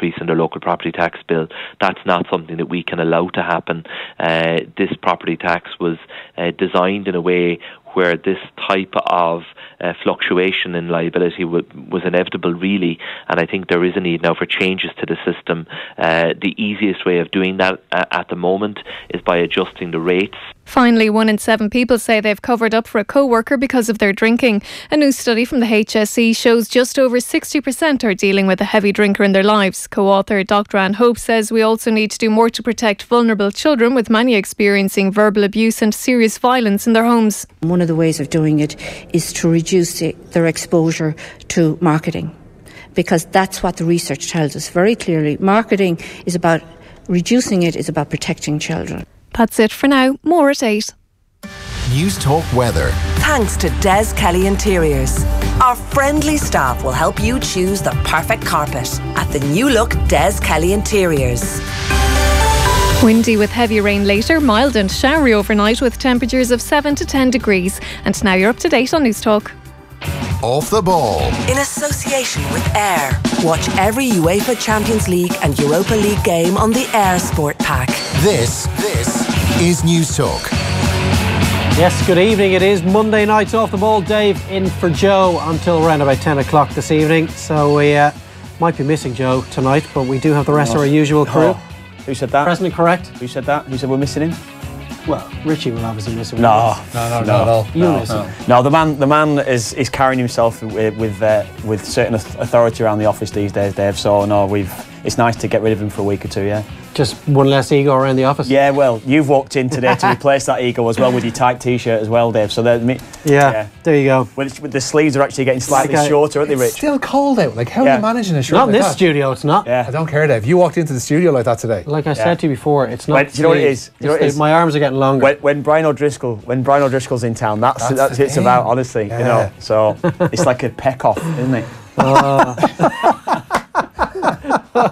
increase in their local property tax bill. That's not something that we can allow to happen. This property tax was designed in a way where this type of fluctuation in liability was inevitable, really, and I think there is a need now for changes to the system. The easiest way of doing that at the moment is by adjusting the rates. Finally, 1 in 7 people say they've covered up for a co-worker because of their drinking. A new study from the HSE shows just over 60% are dealing with a heavy drinker in their lives. Co-author Dr. Anne Hope says we also need to do more to protect vulnerable children, with many experiencing verbal abuse and serious violence in their homes. One of the ways of doing it is to reduce their exposure to marketing, because that's what the research tells us very clearly. Marketing is about reducing it, is about protecting children. That's it for now. More at 8. News Talk Weather. Thanks to Des Kelly Interiors. Our friendly staff will help you choose the perfect carpet at the new look Des Kelly Interiors. Windy with heavy rain later, mild and showery overnight with temperatures of 7 to 10 degrees. And now you're up to date on News Talk. Off the Ball. In association with Air. Watch every UEFA Champions League and Europa League game on the Air Sport Pack. This is News Talk. Yes, good evening. It is Monday night. Off the Ball. Dave in for Joe until around about 10 o'clock this evening. So we might be missing Joe tonight, but we do have the rest of our usual crew. Who said that? Present and correct. Who said that? Who said we're missing him? Well, Richie will obviously miss him. No, not at all. You miss him. No, the man is carrying himself with certain authority around the office these days, Dave. So no, it's nice to get rid of him for a week or two. Yeah. Just one less ego around the office. Yeah, well, you've walked in today to replace that ego as well with your tight T-shirt as well, Dave. So there you go. With the sleeves are actually getting slightly shorter, aren't they, Rich? It's still cold out. Like, how are you managing a shirt not in like this that? studio, it's not. Yeah. I don't care, Dave. You walked into the studio like that today. Like I said to you before, it's not. Do you know what it is? Do you know what it is? My arms are getting longer. When Brian O'Driscoll's in town, that's what it's about, honestly. Yeah. You know, so it's like a peck off, isn't it?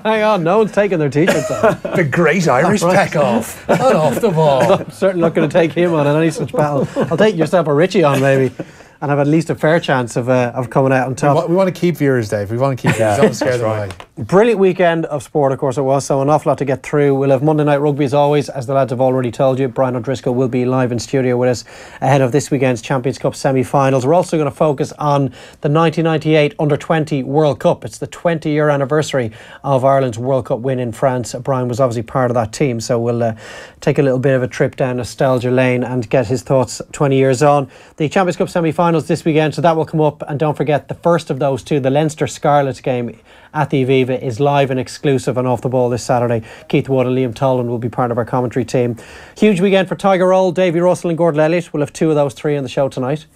Hang on, no one's taking their t-shirts off. The great Irish peck off. Not off the ball. I'm certainly not going to take him on in any such battle. I'll take yourself or Richie on maybe, and have at least a fair chance of coming out on top. We want to keep viewers, Dave. We want to keep viewers. Don't scare them away. Brilliant weekend of sport, of course it was, so an awful lot to get through. We'll have Monday Night Rugby as always, as the lads have already told you. Brian O'Driscoll will be live in studio with us ahead of this weekend's Champions Cup semi-finals. We're also going to focus on the 1998 Under-20 World Cup. It's the 20-year anniversary of Ireland's World Cup win in France. Brian was obviously part of that team, so we'll take a little bit of a trip down nostalgia lane and get his thoughts 20 years on. The Champions Cup semi-finals this weekend, so that will come up, and don't forget the first of those two, the Leinster Scarlets game at the Aviva, is live and exclusive and Off the Ball this Saturday. Keith Wood and Liam Tolan will be part of our commentary team. Huge weekend for Tiger Roll. Davy Russell and Gordon Elliott will have two of those three on the show tonight.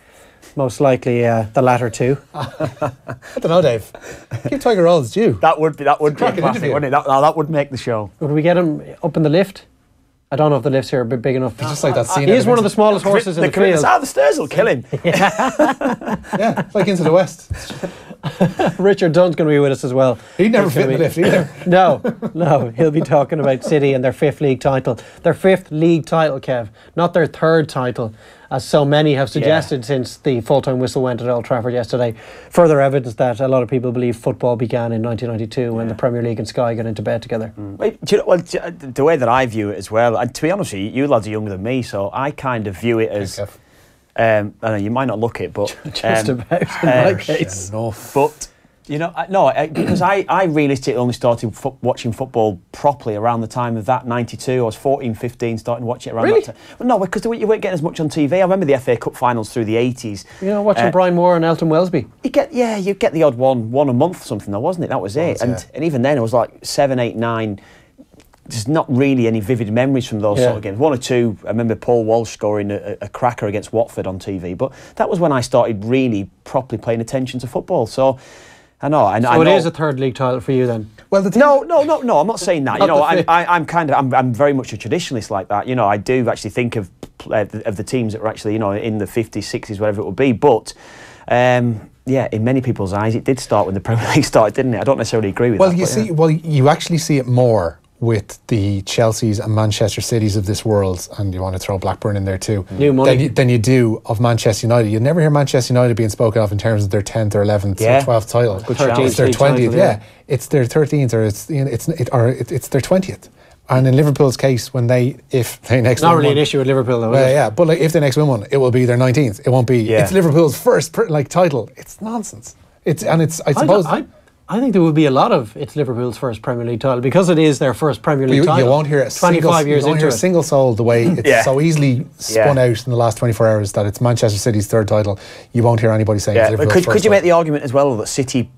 Most likely the latter two. I don't know, Dave. Give Tiger Roll his due. That would be classic, wouldn't it? That would make the show. Would we get him up in the lift? I don't know if the lifts here are big enough. It's just like that scene. He is one of the smallest horses in the field. The stairs will kill him. Yeah, it's like Into the West. Richard Dunn's going to be with us as well. He'd never fit in the lift either. No, he'll be talking about City and their fifth league title. Their fifth league title, Kev, not their third title, as so many have suggested since the full-time whistle went at Old Trafford yesterday. Further evidence that a lot of people believe football began in 1992 when the Premier League and Sky got into bed together. Wait, do you know, the way that I view it as well, and to be honest with you, you lads are younger than me, so I kind of view it as... I know you might not look it, but... Just about in my case. But... You know, because I realistically only started watching football properly around the time of that, 92. I was 14, 15, starting to watch it around that time. Well, no, because you weren't getting as much on TV. I remember the FA Cup finals through the 80s. You know, watching Brian Moore and Elton Wellesby. You get the odd one a month, something though, wasn't it? That was it. And even then, it was like 7, 8, 9. There's not really any vivid memories from those sort of games. One or two, I remember Paul Walsh scoring a cracker against Watford on TV. But that was when I started really properly paying attention to football. So... I know. So it is a third league title for you then? Well, no. I'm not saying that. You know, I'm very much a traditionalist like that. You know, I do actually think of the teams that were actually, you know, in the 50s, 60s, whatever it would be. But in many people's eyes, it did start when the Premier League started, didn't it? I don't necessarily agree with that. You actually see it more with the Chelseas and Manchester Cities of this world, and you want to throw Blackburn in there too, new money, than you do of Manchester United. You never hear Manchester United being spoken of in terms of their 10th or 11th or 12th title. It's their 20th, it's their 13th, or it's their 20th. And in Liverpool's case, if they next not win really one, an issue with Liverpool though. yeah, but like if they next win one, it will be their 19th. It won't be. It's Liverpool's first title. It's nonsense. I suppose. I think there will be a lot of it's Liverpool's first Premier League title because it is their first Premier League title. You won't hear a single soul the way it's so easily spun out in the last 24 hours that it's Manchester City's third title. You won't hear anybody saying it's Liverpool's first. Could you make the argument as well that City,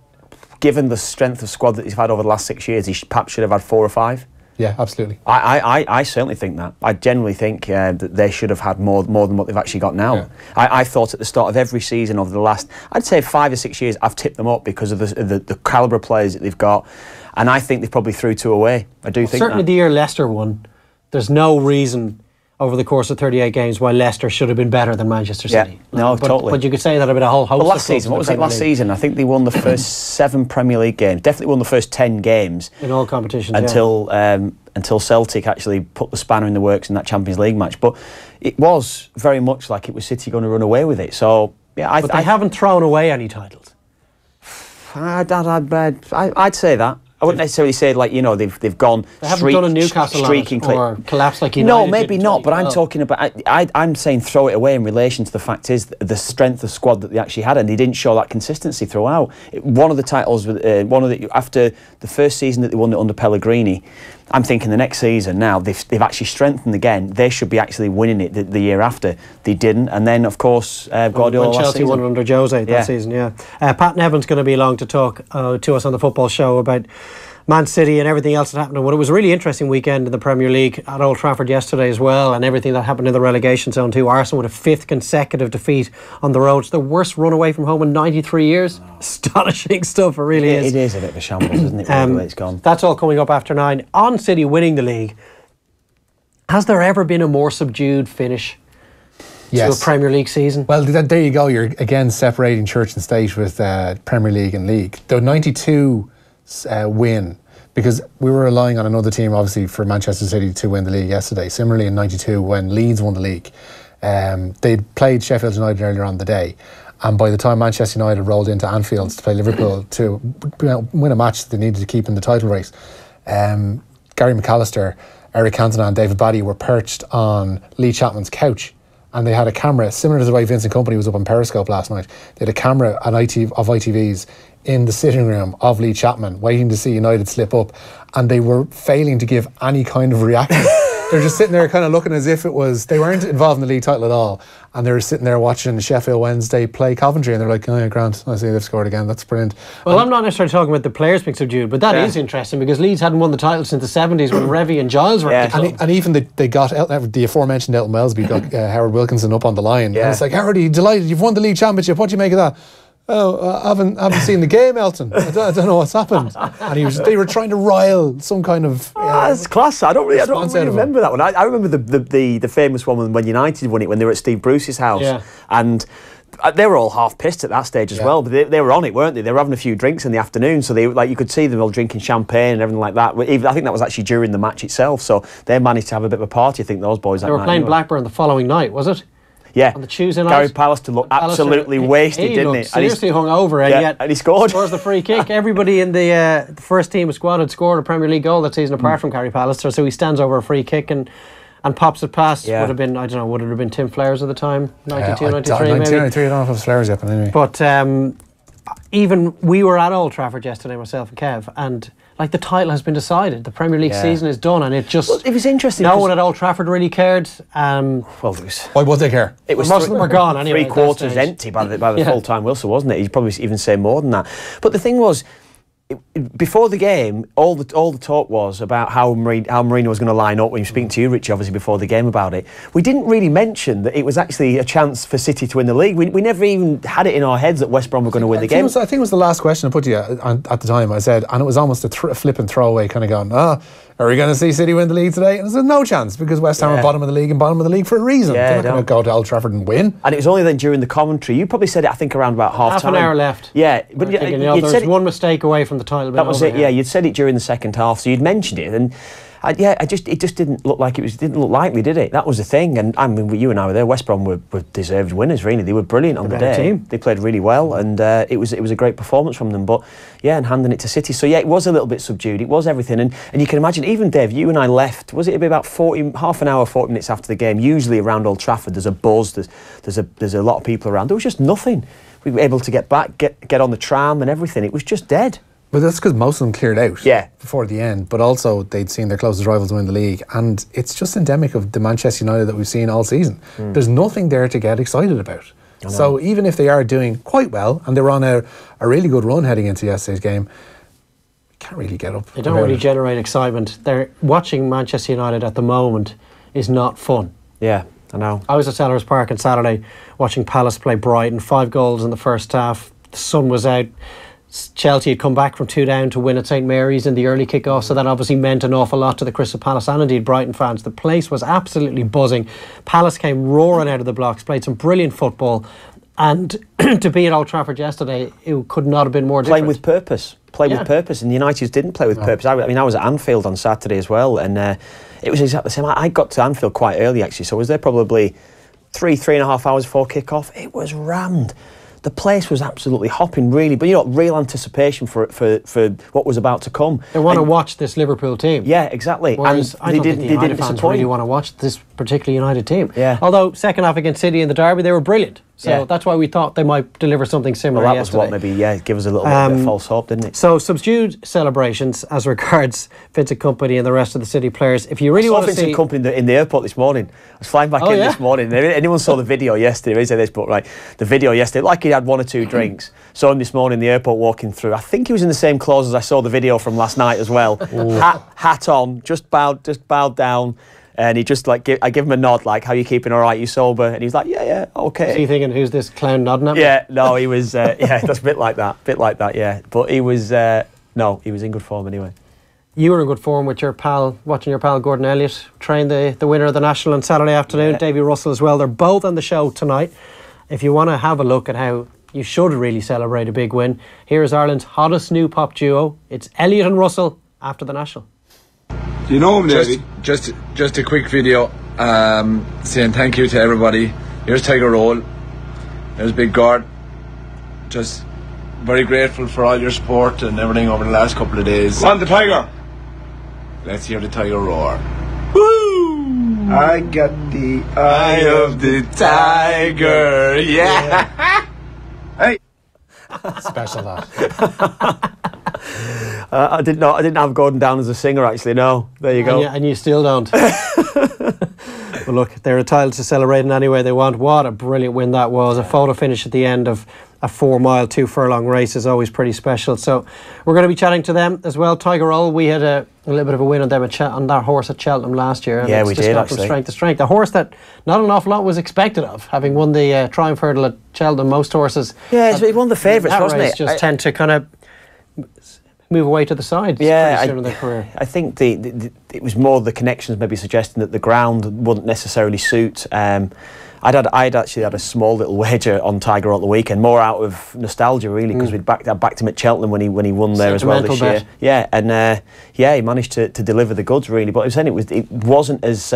given the strength of squad that he's had over the last 6 years, he perhaps should have had 4 or 5? Yeah, absolutely. I certainly think that. I generally think that they should have had more than what they've actually got now. Yeah. I thought at the start of every season over the last, I'd say 5 or 6 years, I've tipped them up because of the calibre of players that they've got, and I think they've probably threw 2 away. I do think certainly the year Leicester won, there's no reason over the course of 38 games why Leicester should have been better than Manchester City. Totally. But you could say that about a whole host of last season, what was it last season? I think they won the first 7 Premier League games. Definitely won the first 10 games. In all competitions, until Celtic actually put the spanner in the works in that Champions League match. But it was very much like it was City going to run away with it. So, yeah, they haven't thrown away any titles. I'd say that. I wouldn't necessarily say they've gone. They haven't done a Newcastle or collapsed like United. No, maybe not. But I'm talking about. I'm saying throw it away in relation to the fact is the strength of squad that they actually had, and they didn't show that consistency throughout. One of the titles, after the first season that they won it under Pellegrini, I'm thinking the next season now they've actually strengthened again. They should be actually winning it the year after. They didn't, and then of course Guardiola. When Chelsea won it under Jose that season, Pat Nevin's going to be along to talk to us on the football show about Man City and everything else that happened. And it was a really interesting weekend in the Premier League at Old Trafford yesterday as well, and everything that happened in the relegation zone too. Arsenal with a 5th consecutive defeat on the road. It's the worst run away from home in 93 years. Astonishing stuff, it really is. It is a bit of a shambles, isn't it? The way it's gone. That's all coming up after 9. On City winning the league, has there ever been a more subdued finish to a Premier League season? Well, there you go. You're again separating church and state with Premier League and league. The 92 win, because we were relying on another team obviously for Manchester City to win the league yesterday. Similarly in 92 when Leeds won the league, they'd played Sheffield United earlier on the day, and by the time Manchester United rolled into Anfield to play Liverpool to win a match that they needed to keep in the title race, Gary McAllister, Eric Cantona and David Batty were perched on Lee Chapman's couch, and they had a camera similar to the way Vincent Kompany was up on Periscope last night. They had a camera of ITV's in the sitting room of Lee Chapman waiting to see United slip up, and they were failing to give any kind of reaction. They're just sitting there kind of looking as if they weren't involved in the league title at all, and they were sitting there watching Sheffield Wednesday play Coventry, and they're like, oh yeah, Grant, I see they've scored again, that's brilliant. Well, I'm not necessarily talking about the players being subdued, but that is interesting because Leeds hadn't won the title since the 70s when Revie and Giles were at the club. And even they got the aforementioned Elton Melsby got Howard Wilkinson up on the line, and it's like, Howard, are you delighted you've won the league championship, what do you make of that? Oh, I haven't seen the game, Elton. I don't know what's happened. And they were trying to rile some kind of. That's class. I don't really remember that one. I remember the famous one when United won it when they were at Steve Bruce's house, and they were all half pissed at that stage as well. But they were on it, weren't they? They were having a few drinks in the afternoon, so you could see them all drinking champagne and everything like that. I think that was actually during the match itself. So they managed to have a bit of a party. I think those boys. They were playing Blackburn the following night, was it? Yeah, on the Tuesday night, Gary Pallister looked absolutely wasted, didn't he? Seriously hung over, and he scored. Scores the free kick. Everybody in the first team squad had scored a Premier League goal that season, apart from Gary Pallister. So he stands over a free kick and pops it past. Would have been, I don't know, would it have been Tim Flowers at the time? 92, 93 maybe. 93, I don't know if it was Flowers yet, but anyway. But even we were at Old Trafford yesterday, myself and Kev, and the title has been decided. The Premier League season is done, and it was interesting. No one at Old Trafford really cared. Why would they care? It was most of them were gone anyway. 3/4 empty by the full-time whistle, wasn't it? You'd probably even say more than that. But the thing was, before the game, all the talk was about how Mourinho was going to line up. When you were speaking to you, Richie, obviously before the game about it, we didn't really mention that it was actually a chance for City to win the league. We never even had it in our heads that West Brom were going to win the game. I think it was the last question I put to you at the time. I said, and it was almost a flippant throwaway, kind of going, are we going to see City win the league today? And I said, no chance, because West Ham are bottom of the league and bottom of the league for a reason. They're not going to go to Old Trafford and win. And it was only then during the commentary, you probably said it, I think, around about half time. An hour left. Yeah, but there was one mistake away from the title. That was it. Yeah, you'd said it during the second half, so you'd mentioned it, and it just didn't look like didn't look likely, did it? That was the thing. And I mean, you and I were there. West Brom were deserved winners. Really, they were brilliant on the day. Team. They played really well, and it was a great performance from them. But yeah, and handing it to City. So yeah, it was a little bit subdued. It was everything, and you can imagine. Even Dave, you and I left. Was it about half an hour, 40 minutes after the game? Usually around Old Trafford, there's a buzz. There's a lot of people around. There was just nothing. We were able to get back, get on the tram and everything. It was just dead. But that's because most of them cleared out before the end, but also they'd seen their closest rivals win the league, and it's just endemic of the Manchester United that we've seen all season. There's nothing there to get excited about. So even if they are doing quite well, and they were on a really good run heading into yesterday's game, you can't really get up. They don't really generate excitement. They're watching Manchester United at the moment is not fun. Yeah, I know. I was at Sellers Park on Saturday watching Palace play Brighton. 5 goals in the first half. The sun was out. Chelsea had come back from 2 down to win at St Mary's in the early kick-off, so that obviously meant an awful lot to the Crystal Palace and indeed Brighton fans. The place was absolutely buzzing. Palace came roaring out of the blocks, played some brilliant football, and to be at Old Trafford yesterday, it could not have been more different. Playing with purpose. With purpose, and the United didn't play with purpose. I mean, I was at Anfield on Saturday as well, and it was exactly the same. I got to Anfield quite early actually, so I was there probably 3.5 hours before kick-off. It was rammed. The place was absolutely hopping, really, but real anticipation for what was about to come. They want to watch this Liverpool team. Yeah, exactly. Whereas and they didn't disappoint. Really want to watch this particular United team. Yeah. Although second half against City in the derby, they were brilliant. So that's why we thought they might deliver something similar. Well, that was what maybe give us a little bit of false hope, didn't it? So subdued celebrations as regards Vincent Kompany and the rest of the City players. If you really want to see Vincent Kompany in the airport this morning. I was flying back in this morning. Anyone saw the video yesterday? The video yesterday, like he had 1 or 2 drinks. Saw him this morning in the airport walking through. I think he was in the same clothes as I saw the video from last night as well. Hat on, just bowed down. And he just I give him a nod, like, how you keeping, all right, you sober? And he was like, yeah, okay. Is he thinking, who's this clown nodding at me? Yeah, no, he was, that's a bit like that, yeah. But he was, he was in good form anyway. You were in good form with your pal, watching your pal Gordon Elliott train the winner of the National on Saturday afternoon, Davy Russell as well. They're both on the show tonight. If you want to have a look at how you should really celebrate a big win, here is Ireland's hottest new pop duo. It's Elliott and Russell after the National. Do you know him, Davey? Just a quick video saying thank you to everybody. Here's Tiger Roll. There's Big Gord. Just very grateful for all your support and everything over the last couple of days. On the Tiger. Let's hear the Tiger roar. Woo! I got the eye of the tiger. Yeah. Hey. Special that. I didn't have Gordon down as a singer actually. No, there you go. And you still don't. Well, look, they're entitled to celebrate in any way they want. What a brilliant win that was. A photo finish at the end of a 4-mile, 2-furlong race is always pretty special. So we're going to be chatting to them as well. Tiger Roll, we had a little bit of a win on them on that horse at Cheltenham last year. Yeah, we did actually. From strength to strength. A horse that not an awful lot was expected of, having won the Triumph Hurdle at Cheltenham. Most horses... Yeah, it's one of the favourites, wasn't it? Just tend to kind of move away to the side pretty soon in their career. I think it was more the connections maybe suggesting that the ground wouldn't necessarily suit. I'd actually had a small little wager on Tiger on the weekend, more out of nostalgia really, because I backed him at Cheltenham when he won there as well this year. Yeah, and he managed to deliver the goods really. But I was saying it wasn't as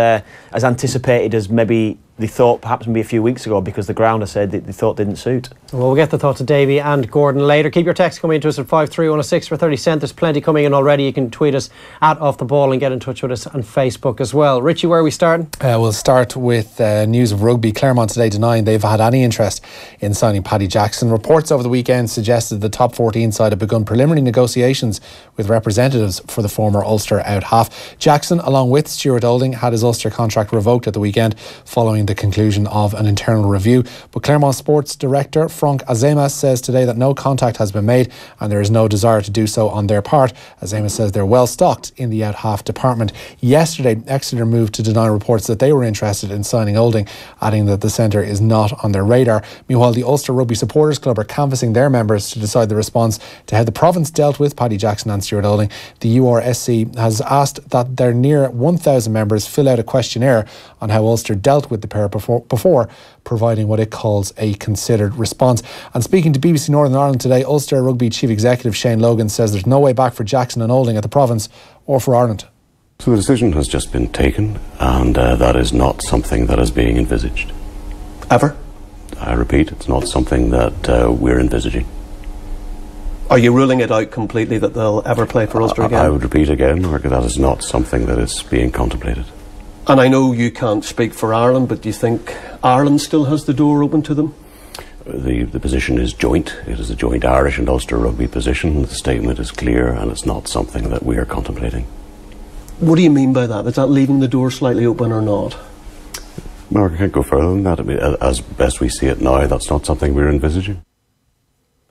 anticipated as maybe they thought perhaps maybe a few weeks ago, because the ground, I said, they thought didn't suit. Well, we'll get the thoughts of Davy and Gordon later. Keep your text coming into us at 53106 for 30 cents. There's plenty coming in already. You can tweet us at Off The Ball and get in touch with us on Facebook as well. Richie, where are we starting? We'll start with news of rugby. Claremont today denying they've had any interest in signing Paddy Jackson. Reports over the weekend suggested the top 14 side have begun preliminary negotiations with representatives for the former Ulster out half. Jackson, along with Stuart Olding, had his Ulster contract revoked at the weekend following the conclusion of an internal review. But Claremont Sports Director Frank Azema says today that no contact has been made and there is no desire to do so on their part. Azema says they're well stocked in the out half department. Yesterday, Exeter moved to deny reports that they were interested in signing Olding, adding saying that the centre is not on their radar. Meanwhile, the Ulster Rugby Supporters Club are canvassing their members to decide the response to how the province dealt with Paddy Jackson and Stuart Olding. The URSC has asked that their near 1,000 members fill out a questionnaire on how Ulster dealt with the pair before providing what it calls a considered response. And speaking to BBC Northern Ireland today, Ulster Rugby Chief Executive Shane Logan says there's no way back for Jackson and Olding at the province or for Ireland. So the decision has just been taken, and that is not something that is being envisaged. Ever? I repeat, it's not something that we're envisaging. Are you ruling it out completely that they'll ever play for Ulster again? I would repeat again, Mark, that is not something that is being contemplated. And I know you can't speak for Ireland, but do you think Ireland still has the door open to them? The position is joint. It is a joint Irish and Ulster rugby position. The statement is clear, and it's not something that we are contemplating. What do you mean by that? Is that leaving the door slightly open or not? Mark, I can't go further than that. I mean, as best we see it now, that's not something we're envisaging.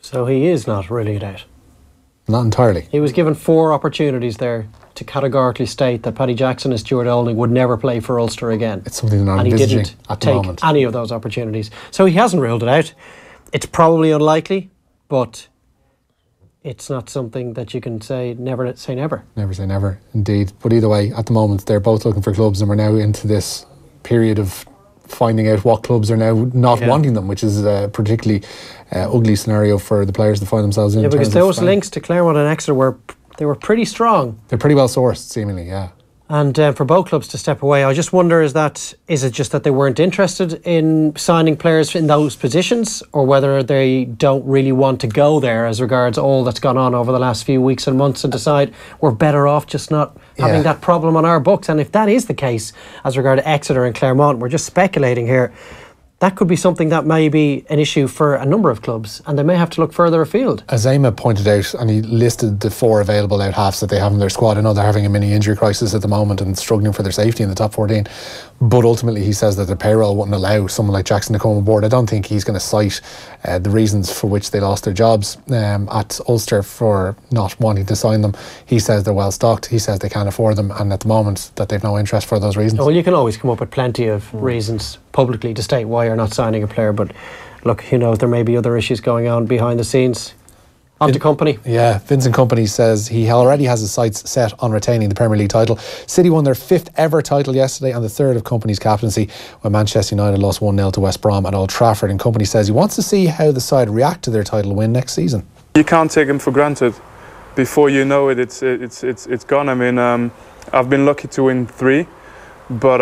So he is not ruling it out? Not entirely. He was given 4 opportunities there to categorically state that Paddy Jackson and Stuart Olding would never play for Ulster again. It's something they're not envisaging at the moment. And he didn't take any of those opportunities. So he hasn't ruled it out. It's probably unlikely, but it's not something that you can say never say never. Never say never, indeed. But either way, at the moment, they're both looking for clubs, and we're now into this period of finding out what clubs are now not wanting them, which is a particularly ugly scenario for the players to find themselves in. Yeah, because those links to Claremont and Exeter were pretty strong. They're pretty well sourced, seemingly, yeah. And for both clubs to step away, I just wonder, is it just that they weren't interested in signing players in those positions, or whether they don't really want to go there as regards all that's gone on over the last few weeks and months and decide we're better off just not having that problem on our books? And if that is the case as regard to Exeter and Claremont, we're just speculating here, that could be something that may be an issue for a number of clubs, and they may have to look further afield. As Eamon pointed out, and he listed the 4 available out halves that they have in their squad. I know they're having a mini injury crisis at the moment and struggling for their safety in the top 14, but ultimately he says that the payroll wouldn't allow someone like Jackson to come on board. I don't think he's going to cite the reasons for which they lost their jobs at Ulster for not wanting to sign them. He says they're well stocked, he says they can't afford them, and at the moment that they've no interest for those reasons. Well, you can always come up with plenty of reasons publicly to state why you're not signing a player, but look, who knows, there may be other issues going on behind the scenes. On to Company. Yeah, Vincent Company says he already has his sights set on retaining the Premier League title. City won their 5th ever title yesterday, and the 3rd of Company's captaincy, when Manchester United lost 1-0 to West Brom at Old Trafford. And Company says he wants to see how the side react to their title win next season. You can't take them for granted. Before you know it, it's gone. I mean, I've been lucky to win 3, but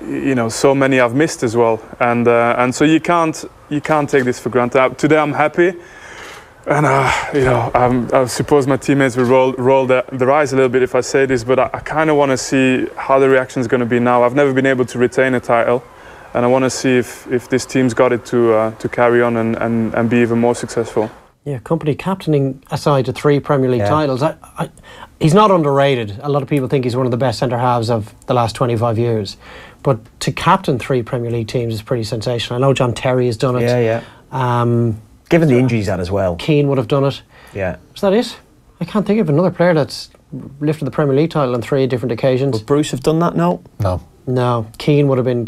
you know, so many I've missed as well, and so you can't take this for granted. Today I'm happy, and you know, I suppose my teammates will roll their eyes a little bit if I say this, but I kind of want to see how the reaction is going to be now. I've never been able to retain a title, and I want to see if this team's got it to carry on and be even more successful. Yeah, Company captaining a side to 3 Premier League titles. He's not underrated. A lot of people think he's one of the best centre halves of the last 25 years. But to captain 3 Premier League teams is pretty sensational. I know John Terry has done it. Given the injuries had as well. Keane would have done it. Yeah. Is that it? I can't think of another player that's lifted the Premier League title on 3 different occasions. Would Bruce have done that? No. Keane would have been...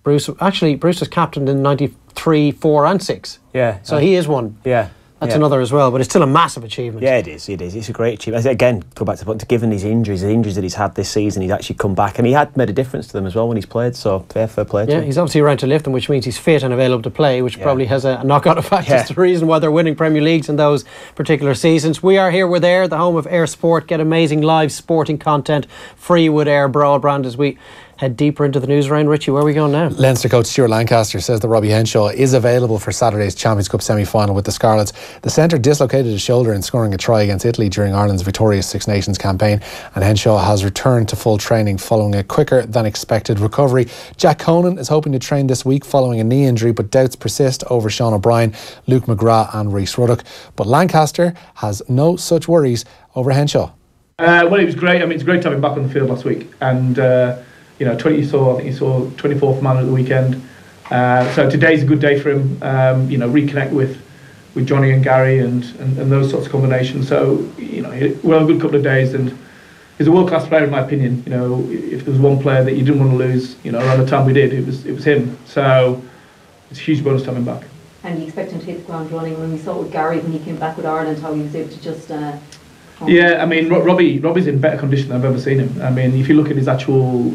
Bruce was captained in 93, 4 and 6. Yeah. So he is one. Yeah. That's another as well, but it's still a massive achievement. Yeah, it is. It's a great achievement. Again, go back to the point, given his injuries, the injuries that he's had this season, he's actually come back, and he had made a difference to them as well when he's played, so fair play to him. Yeah, he's obviously around to lift them, which means he's fit and available to play, which probably has a knock-on effect. It's the reason why they're winning Premier Leagues in those particular seasons. We are here with Ayr, the home of Ayr Sport. Get amazing live sporting content free with Ayr broadband as we head deeper into the news round. Richie, where are we going now? Leinster coach Stuart Lancaster says that Robbie Henshaw is available for Saturday's Champions Cup semi-final with the Scarlets. The centre dislocated his shoulder in scoring a try against Italy during Ireland's victorious Six Nations campaign, and Henshaw has returned to full training following a quicker than expected recovery. Jack Conan is hoping to train this week following a knee injury, but doubts persist over Sean O'Brien, Luke McGrath and Rhys Ruddock. But Lancaster has no such worries over Henshaw. Well, it was great. I mean, it's great to have him back on the field last week, and you know, I think he saw 24th man at the weekend. So today's a good day for him. You know, reconnect with Johnny and Gary and those sorts of combinations. So you know, we'll have a good couple of days, and he's a world-class player in my opinion. You know, if there was one player that you didn't want to lose, you know, around the time we did, it was him. So it's a huge bonus to have him back. And you expect him to hit the ground running? When we saw it with Gary when he came back with Ireland, how he was able to just... Yeah, I mean, Robbie's in better condition than I've ever seen him. I mean, if you look at his actual,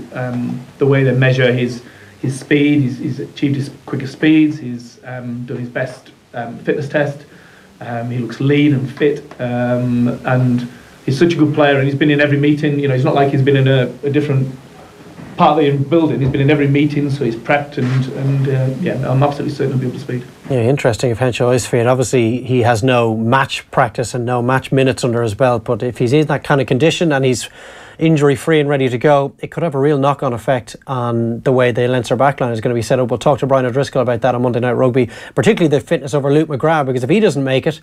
the way they measure his speed, he's achieved his quickest speeds, he's done his best fitness test, he looks lean and fit, and he's such a good player, and he's been in every meeting. You know, it's not like he's been in a different part of the building. He's been in every meeting, so he's prepped, and yeah, I'm absolutely certain he'll be up to speed. Yeah, interesting if Henshaw is fit. Obviously, he has no match practice and no match minutes under his belt, but if he's in that kind of condition and he's injury-free and ready to go, it could have a real knock-on effect on the way the Leinster backline is going to be set up. We'll talk to Brian O'Driscoll about that on Monday Night Rugby, particularly the fitness over Luke McGrath, because if he doesn't make it,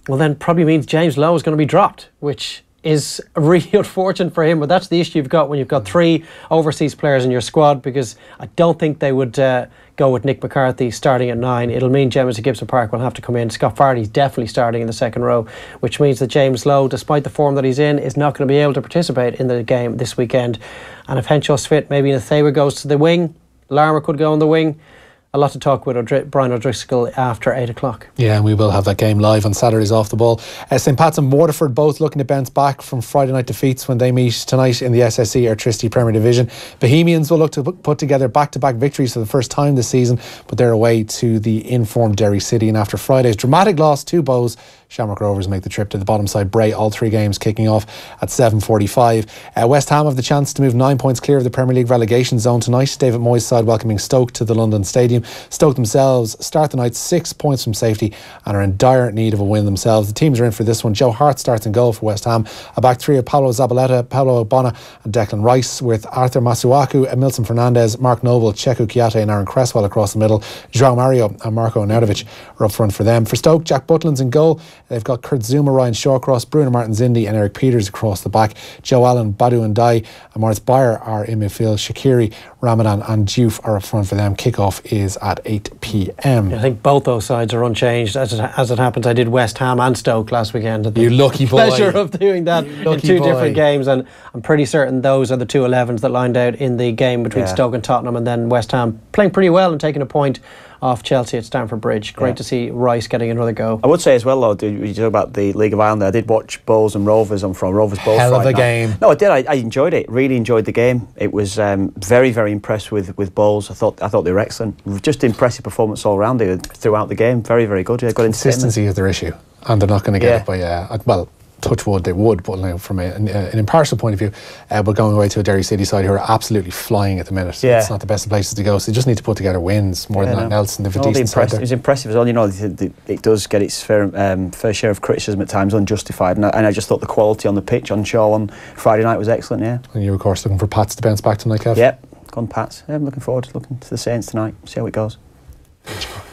well, then probably means James Lowe is going to be dropped, which is really unfortunate for him. But that's the issue you've got when you've got 3 overseas players in your squad, because I don't think they would go with Nick McCarthy starting at 9. It'll mean Gemma Gibson Park will have to come in. Scott Fardy's definitely starting in the second row, which means that James Lowe, despite the form that he's in, is not going to be able to participate in the game this weekend. And if Henshaw's fit, maybe Nathawa goes to the wing, Larmer could go on the wing. A lot to talk with Brian O'Driscoll after 8 o'clock. Yeah, and we will have that game live on Saturdays Off the Ball. St Pat's and Waterford both looking to bounce back from Friday night defeats when they meet tonight in the SSE Airtricity Premier Division. Bohemians will look to put together back-to-back victories for the first time this season, but they're away to the informed Derry City. And after Friday's dramatic loss to Bows, Shamrock Rovers make the trip to the bottom side Bray, all 3 games kicking off at 7:45. West Ham have the chance to move 9 points clear of the Premier League relegation zone tonight. David Moyes' side welcoming Stoke to the London Stadium. Stoke themselves start the night 6 points from safety and are in dire need of a win themselves. The teams are in for this one. Joe Hart starts in goal for West Ham. A back 3 of Paulo Zabaleta, Paulo Ogbonna and Declan Rice, with Arthur Masuaku, Emilson Fernandez, Mark Noble, Cheku Kiate and Aaron Cresswell across the middle. João Mario and Marco Arnautovic are up front for them. For Stoke, Jack Butland's in goal. They've got Kurt Zuma, Ryan Shawcross, Bruno Martin Zindi and Eric Peters across the back. Joe Allen, Badu and Dai and Moritz Bayer are in midfield. Shaqiri, Ramadan and Diouf are up front for them. Kick-off is at 8 p.m. I think both those sides are unchanged. As it happens, I did West Ham and Stoke last weekend. You lucky boy. Pleasure of doing that in 2 different games, and I'm pretty certain those are the 2 11s that lined out in the game between Stoke and Tottenham, and then West Ham playing pretty well and taking a point off Chelsea at Stamford Bridge. Great to see Rice getting another go. I would say as well, though, you talk about the League of Ireland there, I did watch Bowls and Rovers on from Rovers Bowls. Hell of a game. No, I did. I enjoyed it. Really enjoyed the game. It was very, very impressed with Bowls. I thought they were excellent. Just impressive performance all round throughout the game. Very, very good. Good consistency is their issue, and they're not going to get it by well, touch wood, they would, but now from an impartial point of view, we're going away to a Derry City side who are absolutely flying at the minute. It's not the best of places to go, so they just need to put together wins more than anything else, and they've a decent side there. It was impressive as well. You know, it does get its fair share of criticism at times, unjustified, and I just thought the quality on the pitch on Shaw on Friday night was excellent. And you're of course looking for Pats to bounce back tonight, Kev? Gone Pats. I'm looking forward to looking to the Saints tonight, see how it goes.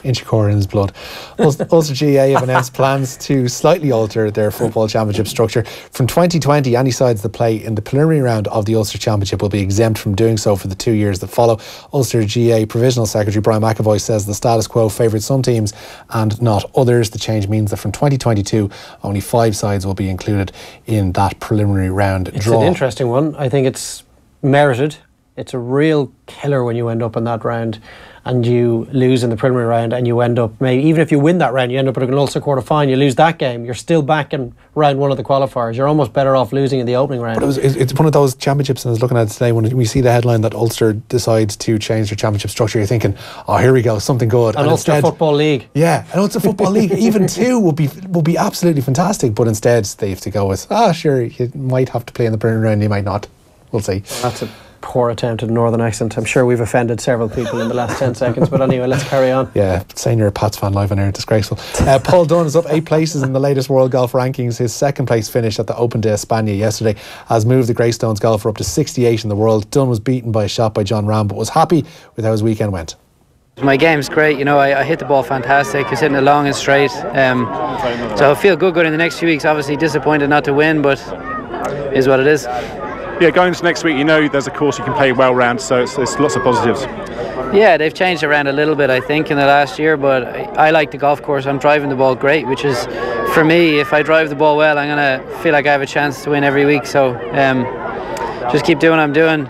Inchicore in his blood. Ulster GA have announced plans to slightly alter their football championship structure. From 2020, any sides that play in the preliminary round of the Ulster Championship will be exempt from doing so for the 2 years that follow. Ulster GA Provisional Secretary Brian McAvoy says the status quo favoured some teams and not others. The change means that from 2022 only 5 sides will be included in that preliminary round draw. It's an interesting one. I think it's merited. It's a real killer when you end up in that round and you lose in the preliminary round, and you end up, maybe even if you win that round, you end up in an Ulster quarter final, you lose that game, you're still back in round 1 of the qualifiers. You're almost better off losing in the opening round. But it's one of those championships, and I was looking at it today, when we see the headline that Ulster decides to change their championship structure, you're thinking, oh, here we go, something good. An Ulster Football League. Yeah, an Ulster Football League. Even 2 will be absolutely fantastic, but instead they have to go with, sure, you might have to play in the preliminary round, you might not. We'll see. That's a poor attempt at a northern accent. I'm sure we've offended several people in the last 10 seconds, but anyway, let's carry on. Yeah, saying you're a Pats fan live on air, disgraceful. Paul Dunne is up 8 places in the latest World Golf Rankings. His second place finish at the Open de España yesterday has moved the Greystones golfer up to 68 in the world. Dunne was beaten by a shot by John Ram, but was happy with how his weekend went. My game's great, you know, I hit the ball fantastic, I was hitting it long and straight, so I feel good in the next few weeks. Obviously disappointed not to win, but it is what it is. Yeah, going into next week, you know there's a course you can play well round, so it's lots of positives. Yeah, they've changed around a little bit, I think, in the last year, but I like the golf course. I'm driving the ball great, which is for me, if I drive the ball well, I'm going to feel like I have a chance to win every week. So just keep doing what I'm doing.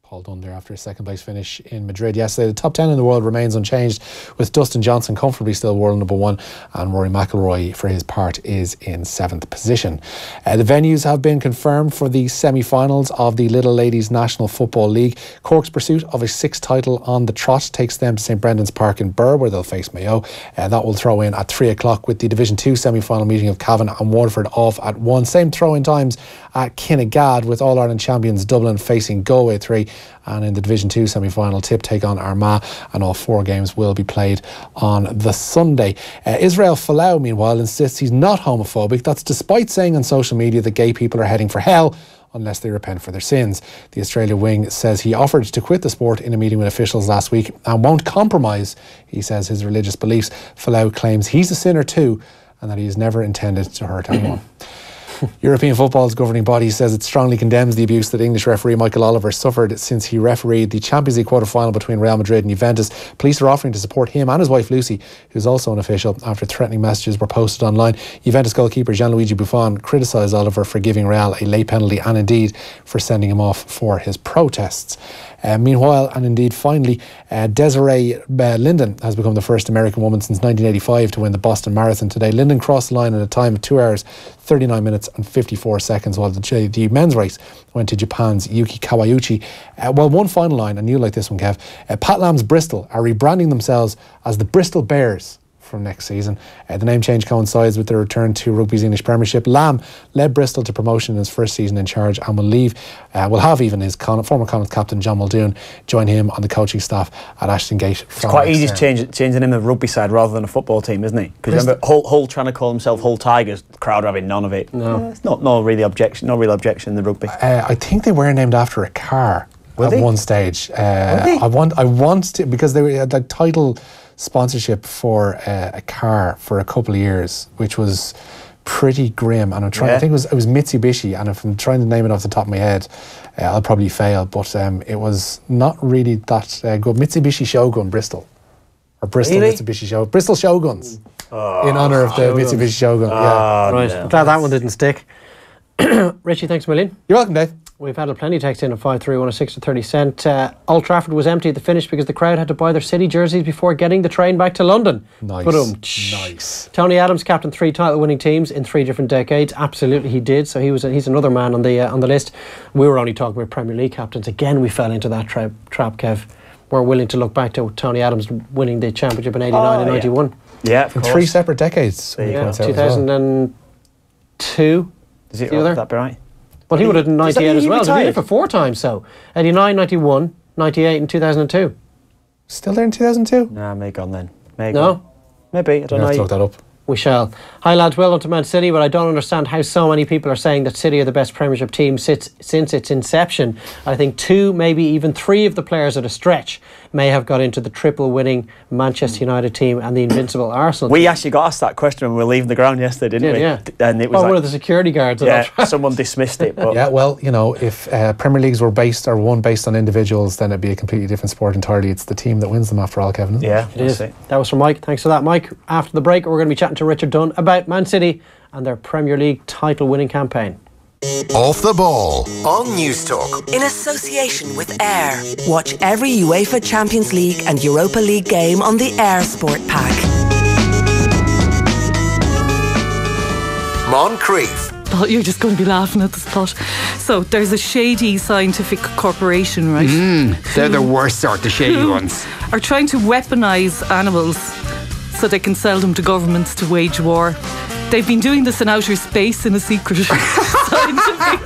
Paul Dunn there after a second place finish in Madrid yesterday. The top 10 in the world remains unchanged, with Dustin Johnson comfortably still world number 1, and Rory McIlroy for his part is in 7th position. The venues have been confirmed for the semi-finals of the Little Ladies National Football League. Cork's pursuit of a 6th title on the trot takes them to St Brendan's Park in Birr, where they'll face Mayo. That will throw in at 3 o'clock, with the Division 2 semi-final meeting of Cavan and Waterford off at 1. Same throw-in times at Kinnegad, with All-Ireland champions Dublin facing Galway 3. And in the Division 2 semi-final, Tip take on Armagh, and all 4 games will be played on the Sunday. Israel Folau, meanwhile, insists he's not homophobic. That's despite saying on social media that gay people are heading for hell unless they repent for their sins. The Australia wing says he offered to quit the sport in a meeting with officials last week and won't compromise, he says, his religious beliefs. Folau claims he's a sinner too, and that he has never intended to hurt anyone. European football's governing body says it strongly condemns the abuse that English referee Michael Oliver suffered since he refereed the Champions League quarter-final between Real Madrid and Juventus. Police are offering to support him and his wife Lucy, who's also an official, after threatening messages were posted online. Juventus goalkeeper Gianluigi Buffon criticised Oliver for giving Real a late penalty and indeed for sending him off for his protests. Meanwhile, and indeed finally, Desiree Linden has become the first American woman since 1985 to win the Boston Marathon today. Linden crossed the line in a time of 2 hours, 39 minutes and 54 seconds, while the men's race went to Japan's Yuki Kawauchi. One final line, and you like this one, Kev. Pat Lam's Bristol are rebranding themselves as the Bristol Bears from next season. The name change coincides with the return to rugby's English Premiership. Lamb led Bristol to promotion in his first season in charge and will have even his former Connacht captain John Muldoon join him on the coaching staff at Ashton Gate. It's quite easy to change the name of the rugby side rather than a football team, isn't it? Because remember Hull trying to call himself Hull Tigers, the crowd having none of it. No, it's no real objection in the rugby. I think they were named after a car at one stage. I want to, because they had the title sponsorship for a car for a couple of years, which was pretty grim, and I'm trying. I think it was Mitsubishi, and if I'm trying to name it off the top of my head, I'll probably fail. But it was not really that good. Mitsubishi Shogun Bristol, or Bristol Mitsubishi Shogun, Bristol Shoguns, in honour of the Mitsubishi Shogun. Right, I'm glad that one didn't stick. Richie, thanks a million. You're welcome, Dave. We've had plenty of text in at 53106 to 30 cent. Old Trafford was empty at the finish because the crowd had to buy their City jerseys before getting the train back to London. Nice. Tony Adams captained 3 title-winning teams in 3 different decades. Absolutely, he did. So he's another man on the list. We were only talking about Premier League captains. Again, we fell into that trap, Kev. We're willing to look back to Tony Adams winning the championship in 89 and 91. Yeah, of in course. 3 separate decades. 2002. Is it right? That be right? Well, he would have done 98 as well. He did it for 4 times, so 89, 91, 98 and 2002. Still there in 2002? Nah, may gone then. No? Gone. Maybe, I don't know. Let's look that up. We shall. Hi lads, well done to Man City, but I don't understand how so many people are saying that City are the best Premiership team since its inception. I think 2, maybe even 3 of the players at a stretch may have got into the triple-winning Manchester United team and the invincible Arsenal We team. actually got asked that question when we were leaving the ground yesterday, didn't we? Yeah. And it was one of the security guards. Someone dismissed it. But yeah, well, you know, if Premier Leagues were won based on individuals, then it'd be a completely different sport entirely. It's the team that wins them after all, Kevin. Yeah, it is. That was from Mike. Thanks for that, Mike. After the break, we're going to be chatting to Richard Dunn about Man City and their Premier League title-winning campaign. Off the Ball on Newstalk. In association with Air. Watch every UEFA Champions League and Europa League game on the Air Sport Pack. Moncrief. Thought you're just going to be laughing at this thought. So there's a shady scientific corporation, right? They're the worst sort of shady ones. Are trying to weaponise animals so they can sell them to governments to wage war. They've been doing this in outer space in a secret scientific